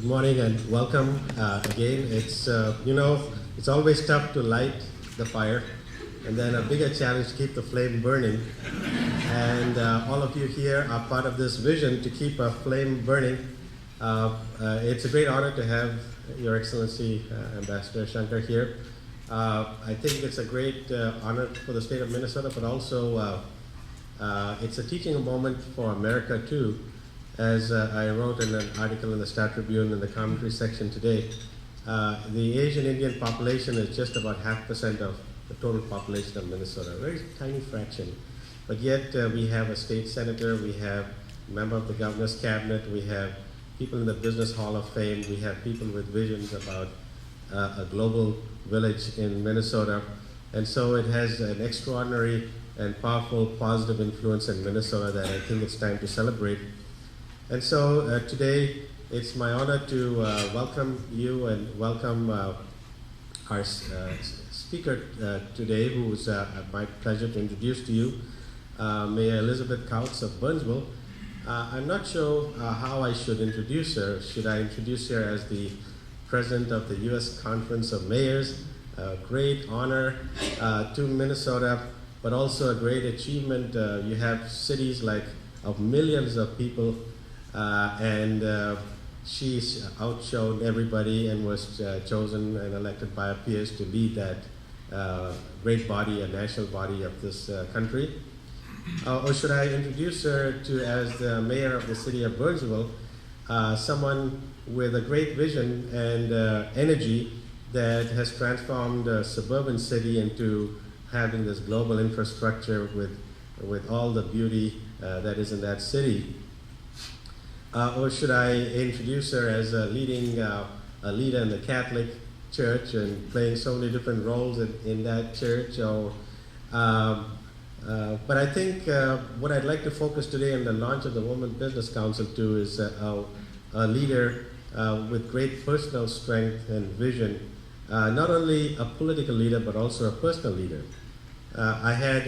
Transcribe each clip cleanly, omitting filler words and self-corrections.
Good morning and welcome again. It's, it's always tough to light the fire, and then a bigger challenge to keep the flame burning. And all of you here are part of this vision to keep a flame burning. It's a great honor to have Your Excellency Ambassador Shankar here. I think it's a great honor for the state of Minnesota, but also it's a teaching moment for America too. As I wrote in an article in the Star Tribune in the commentary section today, the Asian Indian population is just about 0.5% of the total population of Minnesota, a very tiny fraction. But yet we have a state senator, we have a member of the governor's cabinet, we have people in the Business Hall of Fame, we have people with visions about a global village in Minnesota. And so it has an extraordinary and powerful positive influence in Minnesota that I think it's time to celebrate. And so today, it's my honor to welcome you and welcome our speaker today, who is my pleasure to introduce to you, Mayor Elizabeth Couts of Burnsville. I'm not sure how I should introduce her. Should I introduce her as the president of the U.S. Conference of Mayors? A great honor to Minnesota, but also a great achievement. You have cities of millions of people, and she's outshone everybody and was chosen and elected by her peers to lead that great body, a national body of this country. Or should I introduce her as the mayor of the city of Burnsville, someone with a great vision and energy that has transformed a suburban city into having this global infrastructure with all the beauty that is in that city. Or should I introduce her as a leader in the Catholic Church and playing so many different roles in that church? But I think what I'd like to focus today on the launch of the Women Business Council too is a leader with great personal strength and vision, not only a political leader but also a personal leader. I had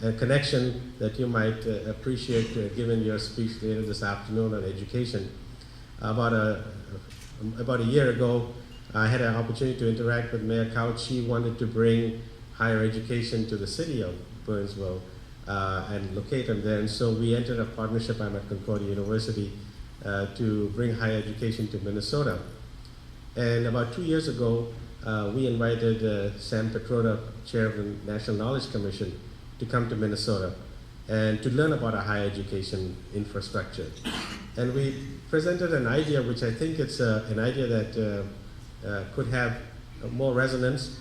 a connection that you might appreciate given your speech later this afternoon on education. About a year ago, I had an opportunity to interact with Mayor Couch. She wanted to bring higher education to the city of Burnsville and locate them there. And so we entered a partnership. I'm at Concordia University to bring higher education to Minnesota. And about 2 years ago, we invited Sam Petroda, chair of the National Knowledge Commission, to come to Minnesota and to learn about our higher education infrastructure. And we presented an idea, which I think it's an idea that could have more resonance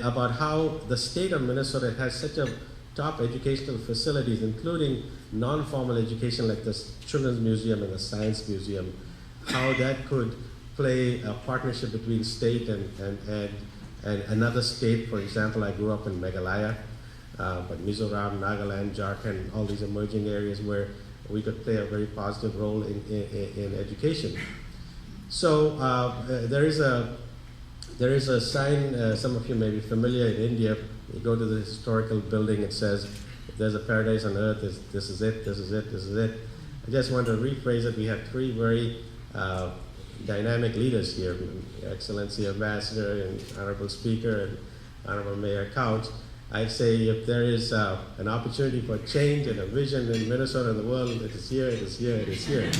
about how the state of Minnesota has such a top educational facilities, including non-formal education like the Children's Museum and the Science Museum, how that could play a partnership between state and another state. For example, I grew up in Meghalaya, but Mizoram, Nagaland, Jharkhand, all these emerging areas where we could play a very positive role in education. So there is a sign, some of you may be familiar in India. You go to the historical building, it says, if there's a paradise on earth, this is it, this is it, this is it. I just want to rephrase it. We have three very dynamic leaders here, Your Excellency Ambassador and Honorable Speaker and Honorable Mayor Couch. I'd say if there is an opportunity for change and a vision in Minnesota and the world, it is here, it is here, it is here.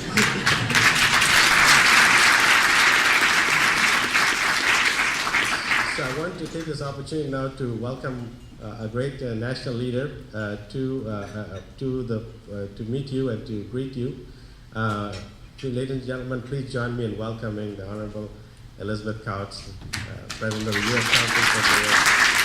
So I want to take this opportunity now to welcome a great national leader to meet you and to greet you. Ladies and gentlemen, please join me in welcoming the Honorable Elizabeth Couts, President of the U.S. Conference of Mayors.